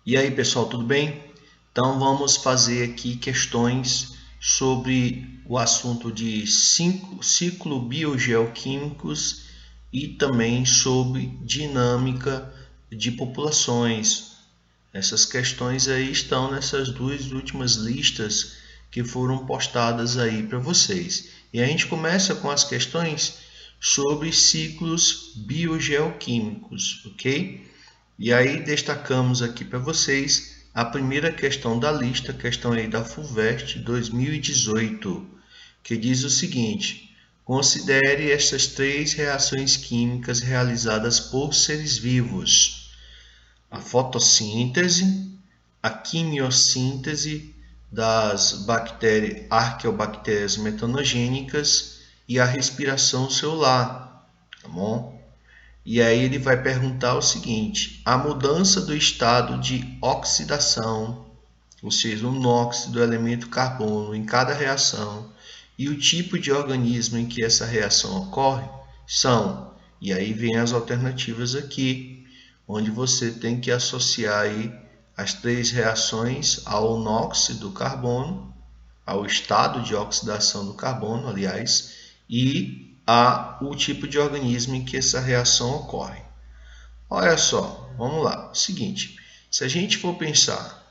E aí, pessoal, tudo bem? Então vamos fazer aqui questões sobre o assunto de ciclo biogeoquímicos e também sobre dinâmica de populações. Essas questões aí estão nessas duas últimas listas que foram postadas aí para vocês. E a gente começa com as questões sobre ciclos biogeoquímicos, ok? E aí destacamos aqui para vocês a primeira questão da lista, questão aí da FUVEST 2018, que diz o seguinte: considere estas três reações químicas realizadas por seres vivos: a fotossíntese, a quimiossíntese das bactérias, arqueobactérias metanogênicas e a respiração celular, tá bom? E aí ele vai perguntar o seguinte: a mudança do estado de oxidação, ou seja, o NOx do elemento carbono em cada reação, e o tipo de organismo em que essa reação ocorre são, e aí vem as alternativas aqui, onde você tem que associar aí as três reações ao NOx do carbono, ao estado de oxidação do carbono, aliás, e o tipo de organismo em que essa reação ocorre. Olha só, vamos lá. Seguinte, se a gente for pensar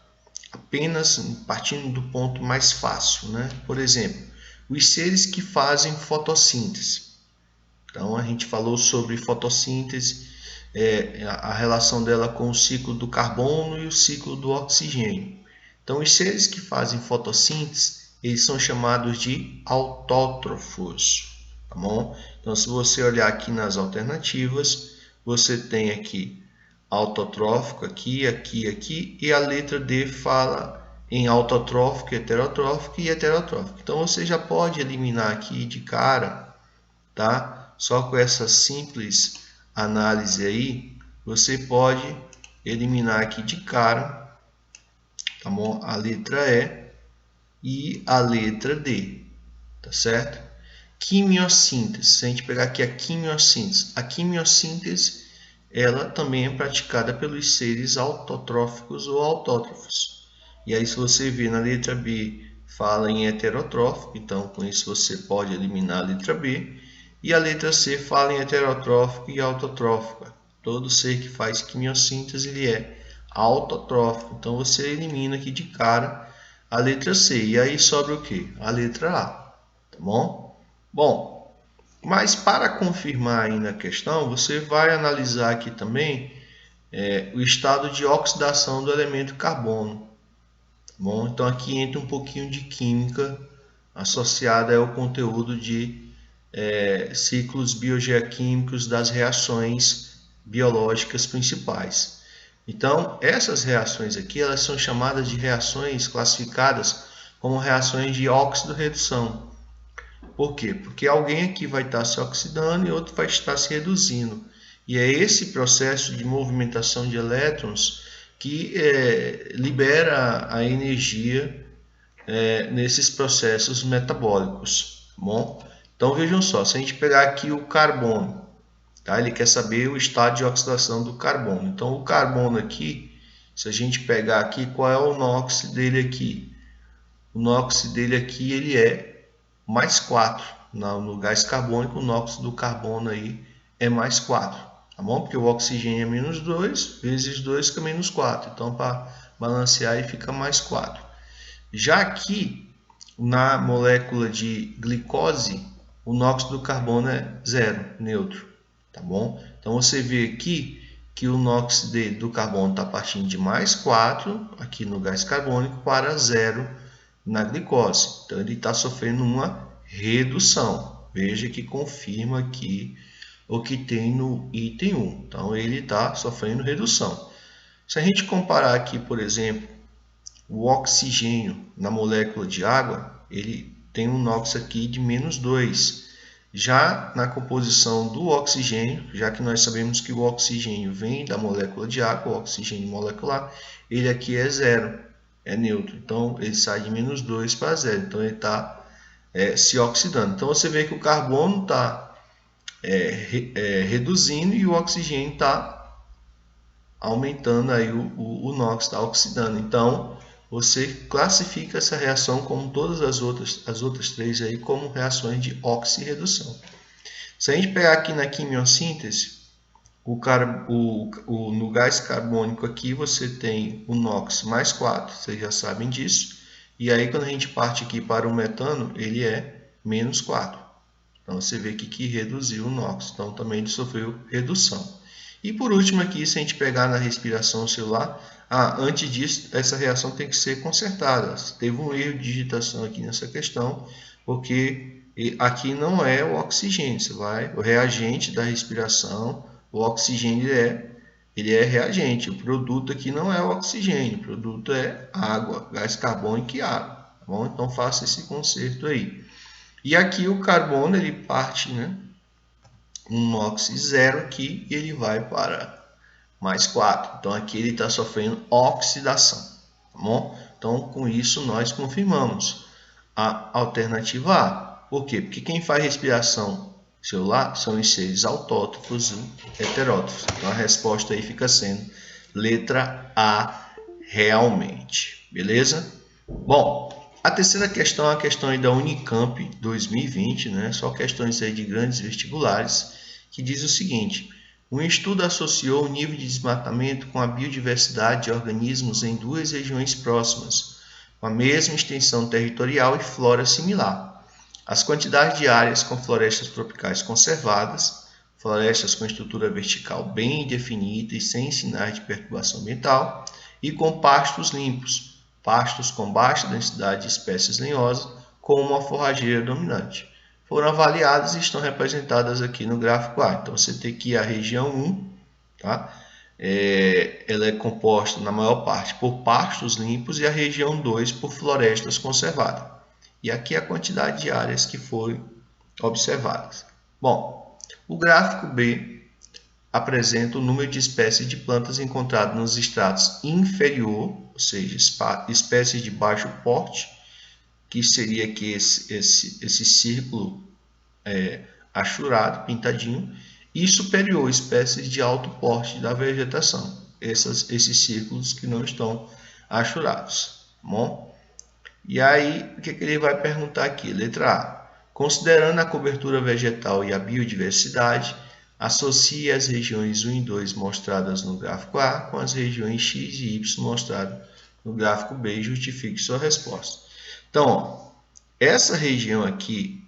apenas partindo do ponto mais fácil, né? Por exemplo, os seres que fazem fotossíntese. Então a gente falou sobre fotossíntese, a relação dela com o ciclo do carbono e o ciclo do oxigênio. Então os seres que fazem fotossíntese, eles são chamados de autótrofos, tá bom? Então se você olhar aqui nas alternativas, você tem aqui autotrófico, aqui, e a letra D fala em autotrófico, heterotrófico e heterotrófico. Então você já pode eliminar aqui de cara, tá? Só com essa simples análise aí, você pode eliminar aqui de cara, tá bom? A letra E a letra D, tá certo? Quimiossíntese, se a gente pegar aqui a quimiossíntese, ela também é praticada pelos seres autotróficos ou autótrofos. E aí se você vê na letra B, fala em heterotrófico, então com isso você pode eliminar a letra B. E a letra C fala em heterotrófico e autotrófico. Todo ser que faz quimiossíntese ele é autotrófico. Então você elimina aqui de cara a letra C. E aí sobra o que? A letra A. Tá bom? Bom, mas para confirmar aí na questão, você vai analisar aqui também o estado de oxidação do elemento carbono. Tá bom? Então aqui entra um pouquinho de química associada ao conteúdo de ciclos biogeoquímicos das reações biológicas principais. Então, essas reações aqui, elas são chamadas de reações classificadas como reações de óxido-redução. Por quê? Porque alguém aqui vai estar se oxidando e outro vai estar se reduzindo. E é esse processo de movimentação de elétrons que libera a energia nesses processos metabólicos. Bom, então vejam só, se a gente pegar aqui o carbono, tá? Ele quer saber o estado de oxidação do carbono. Então o carbono aqui, se a gente pegar aqui, qual é o NOx dele aqui? O NOx dele aqui ele é mais 4. No gás carbônico, o NOx do carbono aí é mais 4. Tá bom? Porque o oxigênio é menos 2, vezes 2 fica menos 4. Então para balancear aí fica mais 4. Já aqui, na molécula de glicose, o NOx do carbono é zero, neutro, tá bom? Então você vê aqui que o NOx do carbono está partindo de mais 4 aqui no gás carbônico para zero na glicose. Então ele está sofrendo uma redução. Veja que confirma aqui o que tem no item 1. Então ele está sofrendo redução. Se a gente comparar aqui, por exemplo, o oxigênio na molécula de água, ele tem um NOx aqui de menos 2. Já na composição do oxigênio, já que nós sabemos que o oxigênio vem da molécula de água, o oxigênio molecular, ele aqui é zero, é neutro. Então ele sai de menos 2 para zero. Então ele está se oxidando. Então você vê que o carbono está reduzindo e o oxigênio está aumentando aí o NOx, está oxidando. Então, você classifica essa reação como todas as outras três aí como reações de oxirredução. Se a gente pegar aqui na quimiossíntese, no gás carbônico aqui você tem o NOx mais 4, vocês já sabem disso. E aí quando a gente parte aqui para o metano, ele é menos 4. Então você vê aqui que reduziu o NOx, então também ele sofreu redução. E por último aqui, se a gente pegar na respiração celular, antes disso, essa reação tem que ser consertada. Teve um erro de digitação aqui nessa questão, porque aqui não é o oxigênio, o reagente da respiração, o oxigênio ele é reagente, o produto aqui não é o oxigênio, o produto é água, gás carbônico e água. Tá bom? Então faça esse conserto aí. E aqui o carbono ele parte, né? Um NOx 0 aqui e ele vai para mais 4. Então aqui ele está sofrendo oxidação. Tá bom? Então com isso nós confirmamos a alternativa A. Por quê? Porque quem faz respiração celular são os seres autótrofos e heterótrofos. Então a resposta aí fica sendo letra A realmente. Beleza? Bom, a terceira questão é a questão aí da Unicamp 2020, né? Só questões aí de grandes vestibulares, que diz o seguinte: um estudo associou o nível de desmatamento com a biodiversidade de organismos em duas regiões próximas, com a mesma extensão territorial e flora similar. As quantidades de áreas com florestas tropicais conservadas, florestas com estrutura vertical bem definida e sem sinais de perturbação ambiental, e com pastos limpos, pastos com baixa densidade de espécies lenhosas, como uma forrageira dominante. Foram avaliadas e estão representadas aqui no gráfico A. Então, você tem aqui a região 1, tá? Ela é composta, na maior parte, por pastos limpos e a região 2 por florestas conservadas. E aqui a quantidade de áreas que foram observadas. Bom, o gráfico B apresenta o número de espécies de plantas encontradas nos estratos inferior, ou seja, espécies de baixo porte, que seria aqui esse círculo achurado, pintadinho, e superior, espécies de alto porte da vegetação, esses círculos que não estão achurados. Bom? E aí, o que ele vai perguntar aqui? Letra A. Considerando a cobertura vegetal e a biodiversidade, associe as regiões 1 e 2 mostradas no gráfico A com as regiões X e Y mostradas no gráfico B e justifique sua resposta. Então, ó, essa região aqui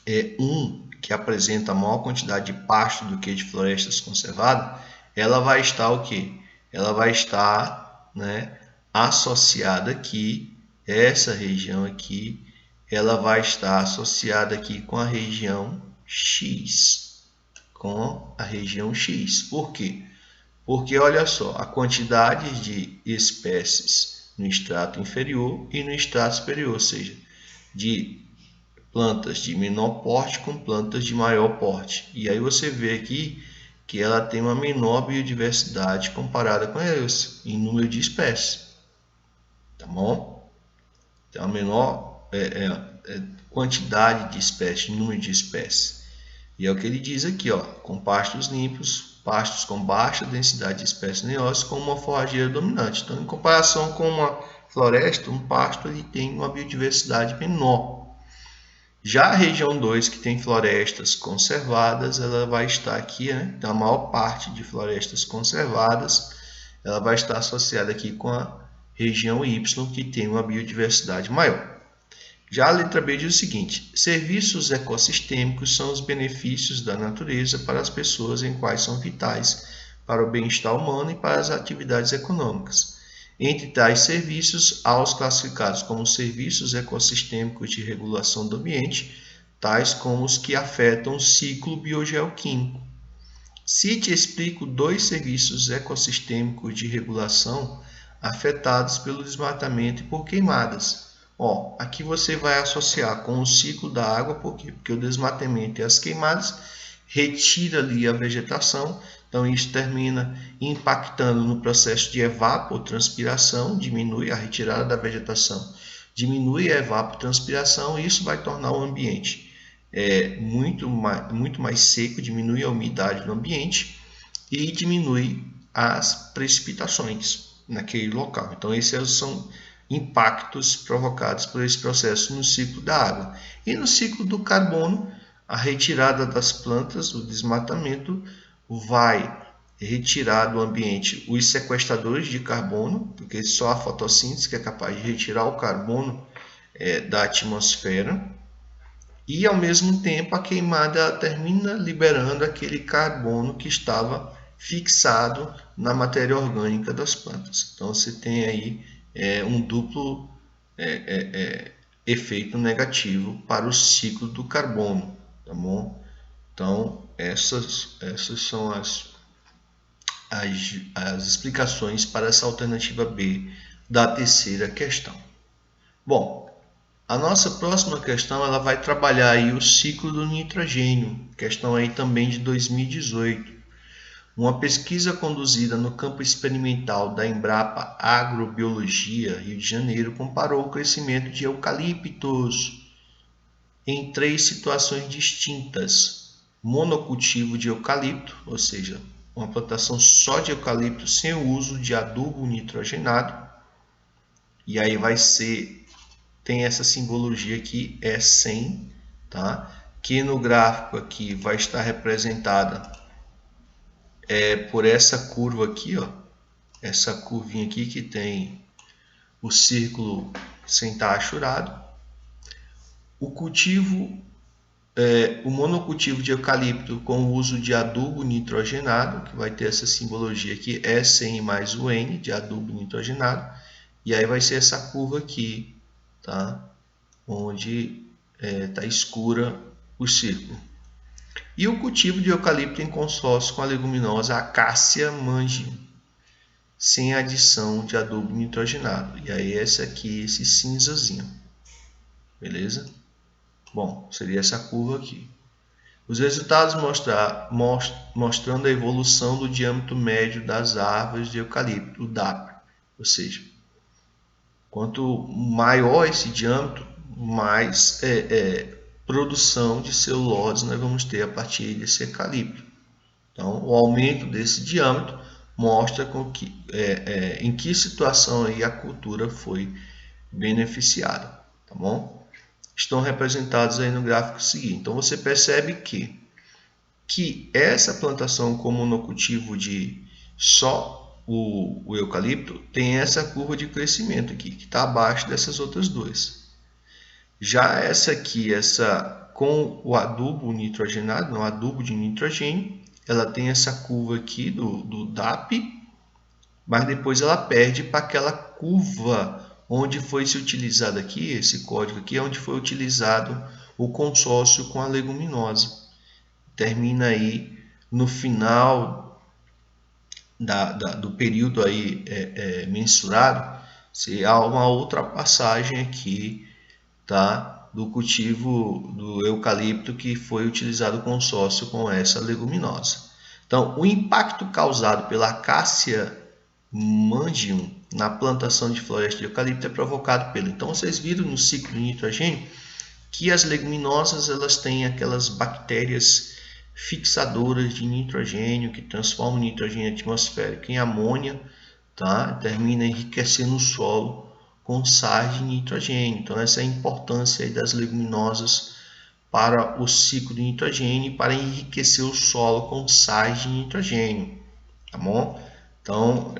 é 1, que apresenta a maior quantidade de pasto do que de florestas conservadas, ela vai estar o quê? Ela vai estar, né, associada aqui, essa região aqui, ela vai estar associada aqui com a região X. Com a região X. Por quê? Porque, olha só, a quantidade de espécies no estrato inferior e no estrato superior, ou seja, de plantas de menor porte com plantas de maior porte. E aí você vê aqui que ela tem uma menor biodiversidade comparada com elas, em número de espécies. Tá bom? Tem uma menor quantidade de espécies, número de espécies. E é o que ele diz aqui, ó, com pastos limpos, pastos com baixa densidade de espécies lenhosas, com uma forrageira dominante. Então, em comparação com uma floresta, um pasto ele tem uma biodiversidade menor. Já a região 2, que tem florestas conservadas, ela vai estar aqui, né? Então, a maior parte de florestas conservadas, ela vai estar associada aqui com a região Y, que tem uma biodiversidade maior. Já a letra B diz o seguinte: serviços ecossistêmicos são os benefícios da natureza para as pessoas em quais são vitais para o bem-estar humano e para as atividades econômicas. Entre tais serviços, há os classificados como serviços ecossistêmicos de regulação do ambiente, tais como os que afetam o ciclo biogeoquímico. Cite e explico 2 serviços ecossistêmicos de regulação afetados pelo desmatamento e por queimadas. Ó, aqui você vai associar com o ciclo da água, por quê? Porque o desmatamento e as queimadas retira ali a vegetação, então isso termina impactando no processo de evapotranspiração, diminui a retirada da vegetação, diminui a evapotranspiração e isso vai tornar o ambiente muito mais seco, diminui a umidade do ambiente e diminui as precipitações naquele local. Então, esses são impactos provocados por esse processo no ciclo da água. E no ciclo do carbono, a retirada das plantas, o desmatamento, vai retirar do ambiente os sequestradores de carbono, porque só a fotossíntese que é capaz de retirar o carbono da atmosfera, e ao mesmo tempo a queimada termina liberando aquele carbono que estava fixado na matéria orgânica das plantas. Então você tem aí um duplo efeito negativo para o ciclo do carbono, tá bom? Então essas são as explicações para essa alternativa B da terceira questão. Bom, a nossa próxima questão ela vai trabalhar aí o ciclo do nitrogênio, questão aí também de 2018. Uma pesquisa conduzida no campo experimental da Embrapa Agrobiologia, Rio de Janeiro, comparou o crescimento de eucaliptos em 3 situações distintas. Monocultivo de eucalipto, ou seja, uma plantação só de eucalipto sem o uso de adubo nitrogenado. E aí tem essa simbologia aqui, é 100, tá? Que no gráfico aqui vai estar representada por essa curva aqui, ó. Essa curvinha aqui que tem o círculo sem estar achurado. O monocultivo de eucalipto com o uso de adubo nitrogenado, que vai ter essa simbologia aqui, S100 mais o N, de adubo nitrogenado. E aí vai ser essa curva aqui, tá? Onde está escura o círculo. E o cultivo de eucalipto em consórcio com a leguminosa Acacia mangium, sem adição de adubo nitrogenado. E aí esse cinzazinho. Beleza? Bom, seria essa curva aqui. Os resultados mostrando a evolução do diâmetro médio das árvores de eucalipto, o DAP. Ou seja, quanto maior esse diâmetro, mais produção de celulose nós vamos ter a partir desse eucalipto. Então, o aumento desse diâmetro mostra em que situação aí a cultura foi beneficiada, tá bom? Estão representados aí no gráfico seguinte. Então, você percebe que essa plantação com monocultivo de só o eucalipto tem essa curva de crescimento aqui, que está abaixo dessas outras duas. Já essa aqui, com o adubo nitrogenado, não, adubo de nitrogênio, ela tem essa curva aqui do DAP, mas depois ela perde para aquela curva onde foi se utilizado aqui, esse código aqui, onde foi utilizado o consórcio com a leguminosa. Termina aí no final do período aí mensurado, se há uma outra passagem aqui, tá, do cultivo do eucalipto que foi utilizado consórcio com essa leguminosa. Então, o impacto causado pela Acacia mangium na plantação de floresta de eucalipto é provocado pelo. Então, vocês viram no ciclo de nitrogênio que as leguminosas elas têm aquelas bactérias fixadoras de nitrogênio que transformam o nitrogênio atmosférico em amônia, tá? Termina enriquecendo o solo com sais de nitrogênio. Então, essa é a importância aí das leguminosas para o ciclo de nitrogênio e para enriquecer o solo com sais de nitrogênio, tá bom? Então,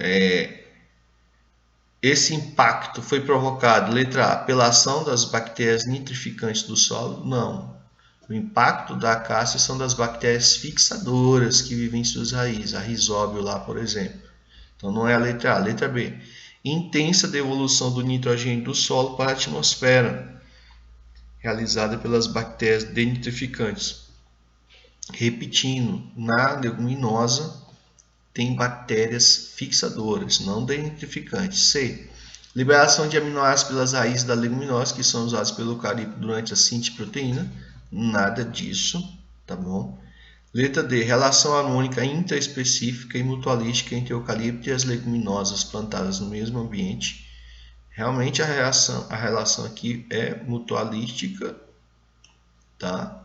esse impacto foi provocado, letra A, pela ação das bactérias nitrificantes do solo? Não. O impacto da acácia são das bactérias fixadoras que vivem em suas raízes, a rizóbio lá, por exemplo. Então, não é a letra A. Letra B, intensa devolução do nitrogênio do solo para a atmosfera, realizada pelas bactérias denitrificantes. Repetindo, na leguminosa tem bactérias fixadoras, não denitrificantes. C. Liberação de aminoácidos pelas raízes da leguminosa, que são usados pelo eucalipto durante a síntese de proteína. Nada disso, tá bom? Letra D. Relação harmônica intraespecífica e mutualística entre o eucalipto e as leguminosas plantadas no mesmo ambiente. Realmente a relação aqui é mutualística, tá?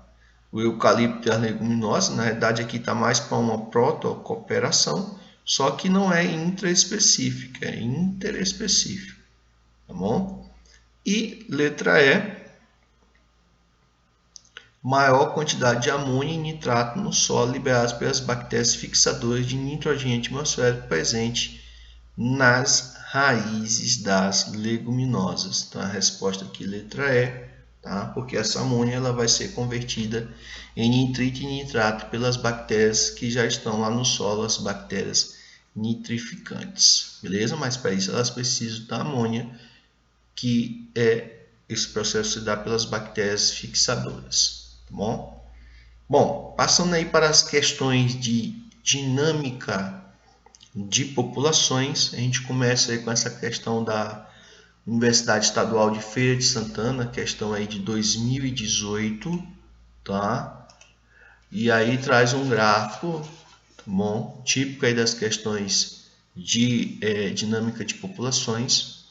O eucalipto e a leguminosa, na verdade aqui está mais para uma protocooperação, só que não é intraespecífica, é interespecífica, tá bom? E letra E, maior quantidade de amônia e nitrato no solo liberados pelas bactérias fixadoras de nitrogênio atmosférico presente nas raízes das leguminosas. Então a resposta aqui letra E, tá? Porque essa amônia ela vai ser convertida em nitrito e nitrato pelas bactérias que já estão lá no solo, as bactérias nitrificantes, beleza? Mas para isso elas precisam da amônia, que esse processo se dá pelas bactérias fixadoras, tá bom? Bom, passando aí para as questões de dinâmica de populações, a gente começa aí com essa questão da Universidade Estadual de Feira de Santana, questão aí de 2018, tá? E aí traz um gráfico, tá bom? Típico aí das questões de dinâmica de populações.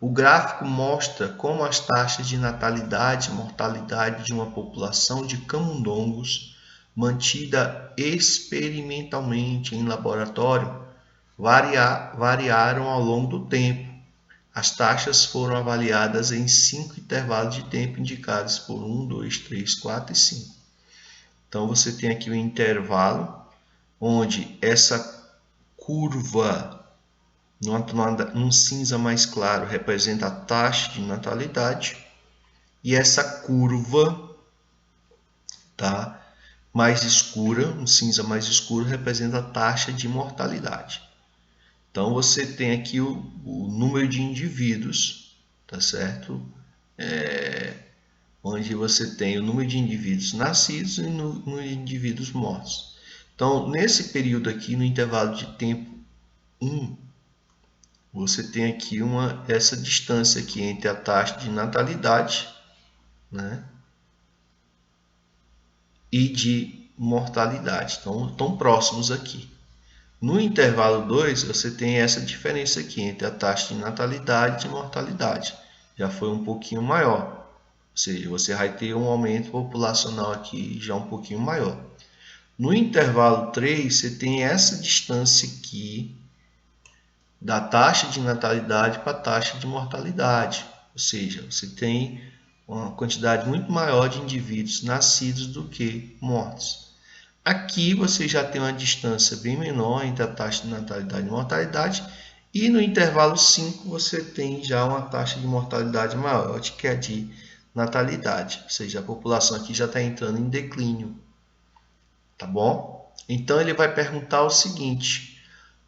O gráfico mostra como as taxas de natalidade e mortalidade de uma população de camundongos mantida experimentalmente em laboratório variaram ao longo do tempo. As taxas foram avaliadas em 5 intervalos de tempo indicados por 1, 2, 3, 4 e 5. Então você tem aqui o intervalo, onde essa curva num cinza mais claro representa a taxa de natalidade, e essa curva, tá, mais escura, um cinza mais escuro, representa a taxa de mortalidade. Então você tem aqui o número de indivíduos, tá certo? Onde você tem o número de indivíduos nascidos e o número de indivíduos mortos. Então, nesse período aqui, no intervalo de tempo 1, você tem aqui essa distância aqui entre a taxa de natalidade, né, e de mortalidade. Então, estão próximos aqui. No intervalo 2, você tem essa diferença aqui entre a taxa de natalidade e de mortalidade. Já foi um pouquinho maior. Ou seja, você vai ter um aumento populacional aqui já um pouquinho maior. No intervalo 3, você tem essa distância aqui da taxa de natalidade para a taxa de mortalidade. Ou seja, você tem uma quantidade muito maior de indivíduos nascidos do que mortos. Aqui você já tem uma distância bem menor entre a taxa de natalidade e mortalidade, e no intervalo 5 você tem já uma taxa de mortalidade maior, que é a de natalidade, ou seja, a população aqui já está entrando em declínio, tá bom? Então ele vai perguntar o seguinte: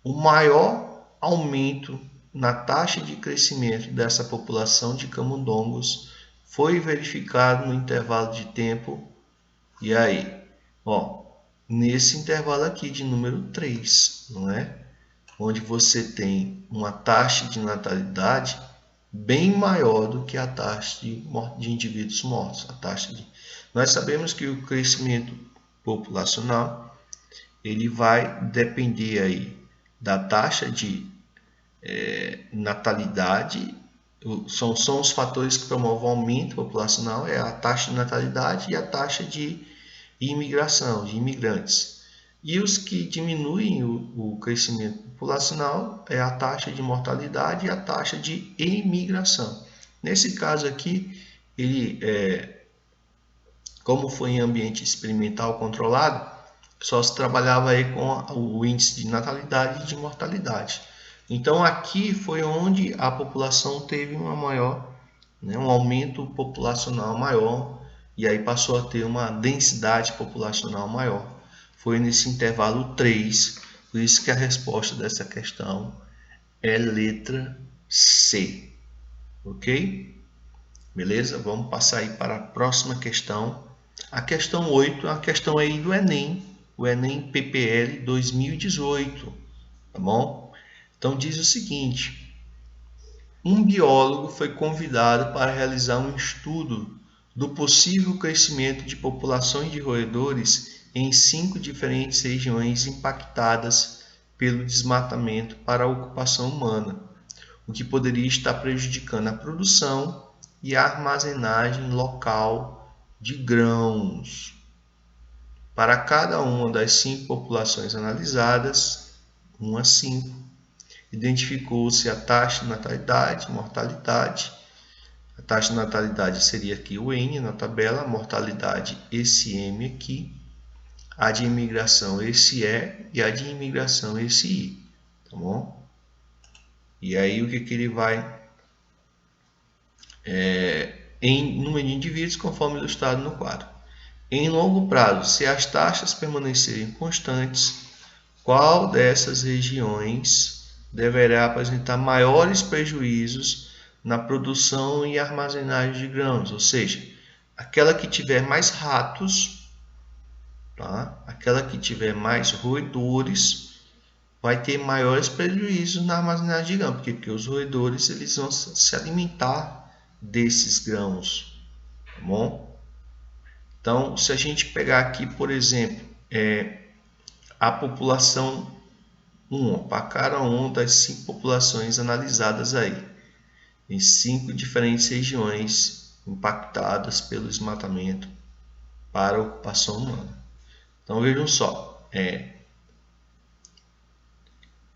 o maior aumento na taxa de crescimento dessa população de camundongos foi verificado no intervalo de tempo, e aí? Ó, nesse intervalo aqui de número 3, não é? Onde você tem uma taxa de natalidade bem maior do que a taxa de indivíduos mortos. Nós sabemos que o crescimento populacional ele vai depender aí da taxa de natalidade. São os fatores que promovem o aumento populacional, é a taxa de natalidade e a taxa de imigração, de imigrantes. E os que diminuem o crescimento populacional é a taxa de mortalidade e a taxa de emigração. Nesse caso aqui, como foi em ambiente experimental controlado, só se trabalhava aí com o índice de natalidade e de mortalidade. Então aqui foi onde a população teve uma maior, um aumento populacional maior, e aí passou a ter uma densidade populacional maior. Foi nesse intervalo 3, por isso que a resposta dessa questão é letra C. Ok? Beleza? Vamos passar aí para a próxima questão. A questão 8 é uma questão aí do Enem, o Enem PPL 2018, tá bom? Então diz o seguinte: um biólogo foi convidado para realizar um estudo do possível crescimento de populações de roedores em 5 diferentes regiões impactadas pelo desmatamento para a ocupação humana, o que poderia estar prejudicando a produção e a armazenagem local de grãos. Para cada uma das 5 populações analisadas, 1 a 5. Identificou-se a taxa de natalidade, mortalidade. A taxa de natalidade seria aqui o N na tabela, a mortalidade esse M aqui, a de imigração esse E e a de imigração esse I, tá bom? E aí o que ele vai em número de indivíduos conforme ilustrado no quadro. Em longo prazo, se as taxas permanecerem constantes, qual dessas regiões deverá apresentar maiores prejuízos na produção e armazenagem de grãos? Ou seja, aquela que tiver mais ratos, tá? Aquela que tiver mais roedores, vai ter maiores prejuízos na armazenagem de grãos, porque os roedores eles vão se alimentar desses grãos, tá bom? Então, se a gente pegar aqui, por exemplo, a população 1, para cada uma das 5 populações analisadas aí, em 5 diferentes regiões impactadas pelo desmatamento para a ocupação humana. Então vejam só,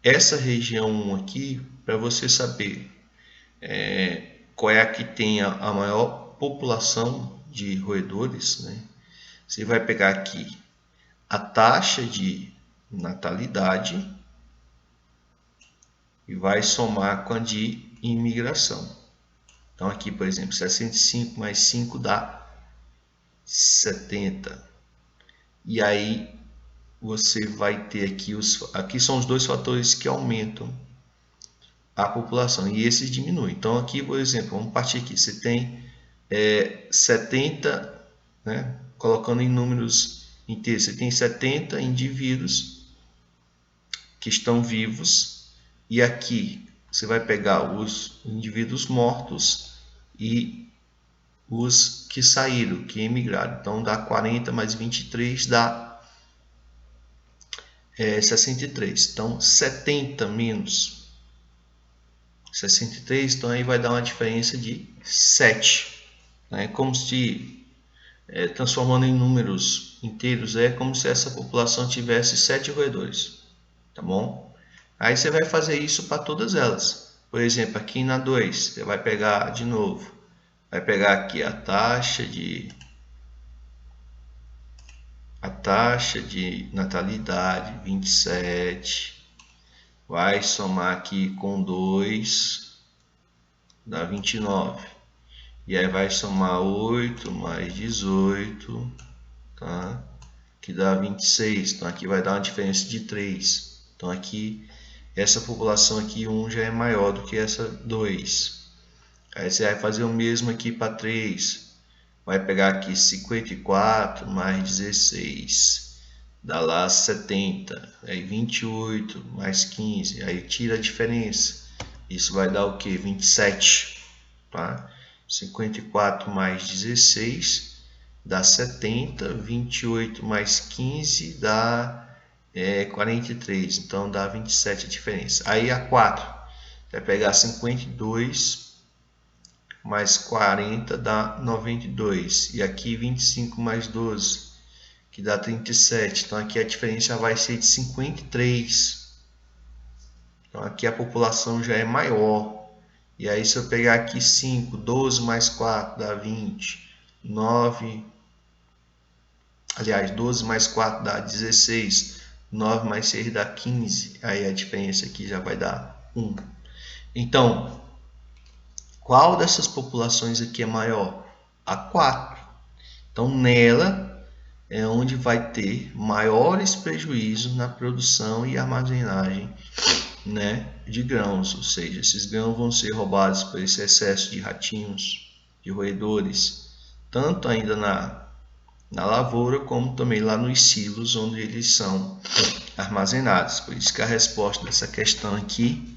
essa região 1 aqui, para você saber qual é a que tem a maior população de roedores, né? Você vai pegar aqui a taxa de natalidade e vai somar com a de imigração. Então aqui, por exemplo, 65 mais 5 dá 70. E aí você vai ter aqui são os dois fatores que aumentam a população e esses diminuem. Então aqui, por exemplo, vamos partir aqui, você tem 70, né, colocando em números inteiros, você tem 70 indivíduos que estão vivos e aqui você vai pegar os indivíduos mortos e os que saíram, que emigraram. Então dá 40 mais 23 dá 63. Então 70 menos 63, então aí vai dar uma diferença de 7. É como se, transformando em números inteiros, é como se essa população tivesse 7 roedores, tá bom? Aí você vai fazer isso para todas elas. Por exemplo, aqui na 2, você vai pegar de novo, vai pegar aqui a taxa de natalidade, 27, vai somar aqui com 2, dá 29. E aí vai somar 8 mais 18, tá? Que dá 26. Então aqui vai dar uma diferença de 3. Então aqui, essa população aqui 1 já é maior do que essa 2. Aí você vai fazer o mesmo aqui para 3. Vai pegar aqui 54 mais 16. Dá lá 70. Aí 28 mais 15. Aí tira a diferença. Isso vai dar o que? 27. Tá? 54 mais 16 dá 70, 28 mais 15 dá 43, então dá 27 a diferença. Aí a 4 vai pegar 52 mais 40 dá 92, e aqui 25 mais 12 que dá 37, então aqui a diferença vai ser de 53. Então aqui a população já é maior. E aí se eu pegar aqui 5, 12 mais 4 dá 20, 9, aliás, 12 mais 4 dá 16, 9 mais 6 dá 15, aí a diferença aqui já vai dar 1. Então, qual dessas populações aqui é maior? A 4. Então, nela é onde vai ter maiores prejuízos na produção e armazenagem, né, de grãos, ou seja, esses grãos vão ser roubados por esse excesso de ratinhos, de roedores, tanto ainda na lavoura como também lá nos silos onde eles são armazenados. Por isso que a resposta dessa questão aqui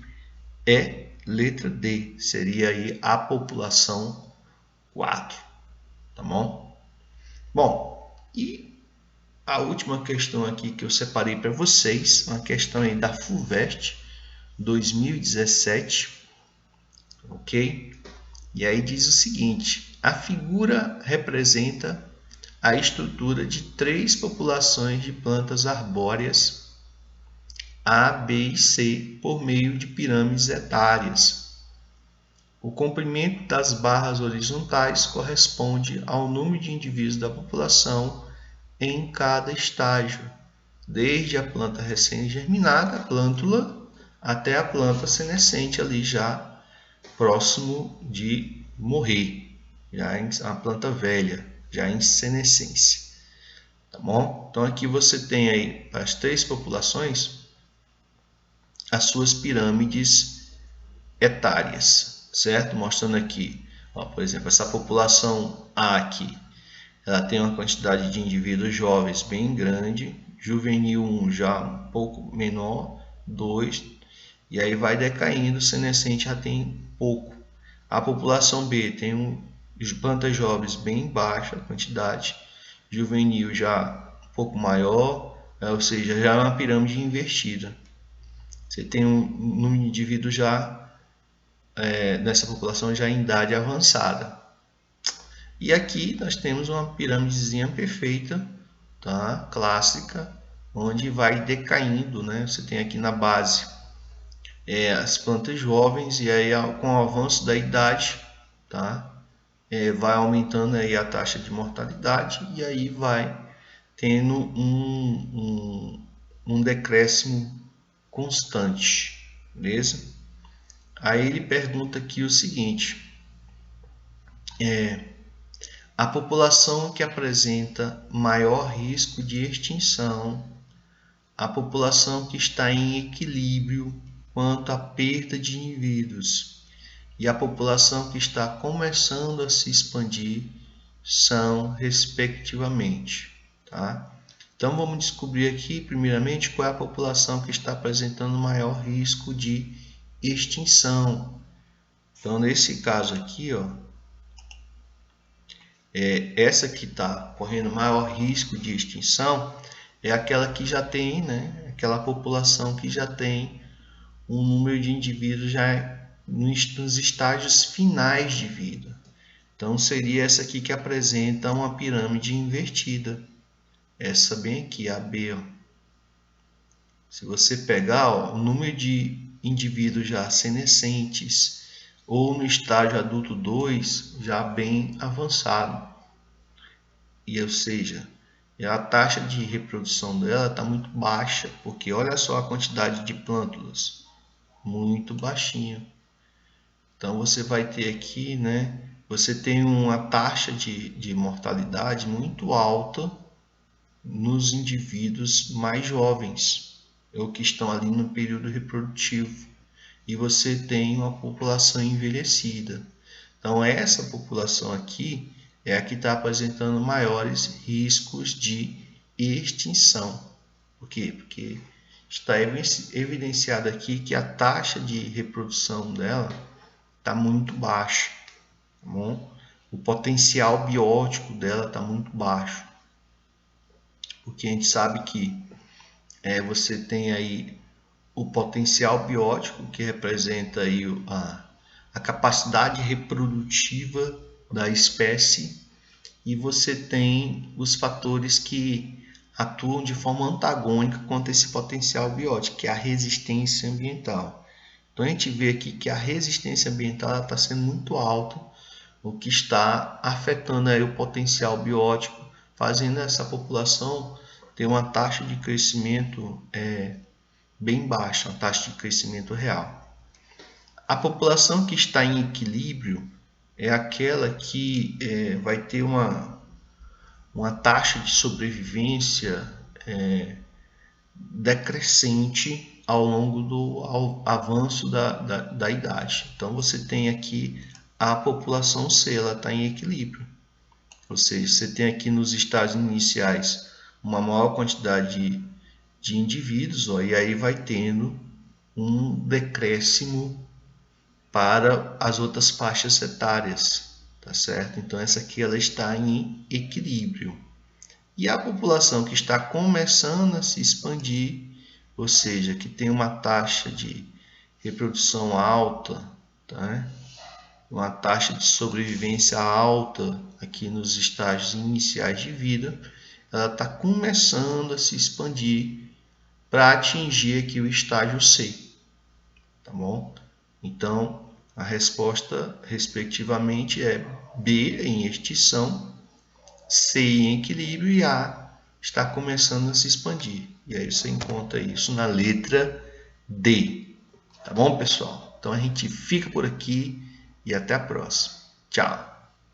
é letra D, seria aí a população 4, tá bom? Bom, e a última questão aqui que eu separei para vocês, uma questão aí da FUVEST 2017, ok? E aí diz o seguinte: a figura representa a estrutura de 3 populações de plantas arbóreas A, B e C por meio de pirâmides etárias. O comprimento das barras horizontais corresponde ao número de indivíduos da população em cada estágio, desde a planta recém-germinada, a plântula, até a planta senescente ali já próximo de morrer, já em a planta velha, já em senescência. Tá bom? Então aqui você tem aí para as três populações as suas pirâmides etárias, certo? Mostrando aqui, ó, por exemplo, essa população A aqui, ela tem uma quantidade de indivíduos jovens bem grande, juvenil 1 já um pouco menor, 2, e aí vai decaindo, senescente já tem pouco. A população B tem plantas jovens bem baixa a quantidade, juvenil já um pouco maior, ou seja, já é uma pirâmide invertida. Você tem um número de indivíduos já nessa população já em idade avançada. E aqui nós temos uma pirâmidezinha perfeita, tá? Clássica, onde vai decaindo, né? Você tem aqui na base as plantas jovens e aí com o avanço da idade, tá? Vai aumentando aí a taxa de mortalidade e aí vai tendo um decréscimo constante, beleza? Aí ele pergunta aqui o seguinte: a população que apresenta maior risco de extinção, a população que está em equilíbrio quanto à perda de indivíduos e a população que está começando a se expandir são, respectivamente, tá? Então vamos descobrir aqui, primeiramente, qual é a população que está apresentando maior risco de extinção. Então, nesse caso aqui, ó, essa que está correndo maior risco de extinção é aquela que já tem, né, aquela população que já tem um número de indivíduos já nos estágios finais de vida. Então, seria essa aqui que apresenta uma pirâmide invertida. Essa bem aqui, a B. Ó. Se você pegar o número de indivíduos já senescentes ou no estágio adulto 2, já bem avançado. E, ou seja, a taxa de reprodução dela está muito baixa, porque olha só a quantidade de plântulas, muito baixinha. Então você vai ter aqui, né? Você tem uma taxa de mortalidade muito alta nos indivíduos mais jovens, ou que estão ali no período reprodutivo, e você tem uma população envelhecida. Então essa população aqui é a que está apresentando maiores riscos de extinção. Por quê? Porque está evidenciado aqui que a taxa de reprodução dela está muito baixa, tá bom? O potencial biótico dela está muito baixo, porque a gente sabe que você tem aí o potencial biótico, que representa aí a capacidade reprodutiva da espécie, e você tem os fatores que atuam de forma antagônica contra esse potencial biótico, que é a resistência ambiental. Então a gente vê aqui que a resistência ambiental está sendo muito alta, o que está afetando aí o potencial biótico, fazendo essa população ter uma taxa de crescimento bem baixa, uma taxa de crescimento real. A população que está em equilíbrio é aquela que vai ter uma taxa de sobrevivência decrescente ao longo do avanço da idade. Então você tem aqui a população C, ela está em equilíbrio. Ou seja, você tem aqui nos estágios iniciais uma maior quantidade de indivíduos, ó, e aí vai tendo um decréscimo para as outras faixas etárias, tá certo? Então essa aqui ela está em equilíbrio. E a população que está começando a se expandir, ou seja, que tem uma taxa de reprodução alta, tá? Uma taxa de sobrevivência alta aqui nos estágios iniciais de vida, ela está começando a se expandir para atingir aqui o estágio C, tá bom? Então, a resposta, respectivamente, é B em extinção, C em equilíbrio e A está começando a se expandir. E aí você encontra isso na letra D. Tá bom, pessoal? Então a gente fica por aqui e até a próxima. Tchau!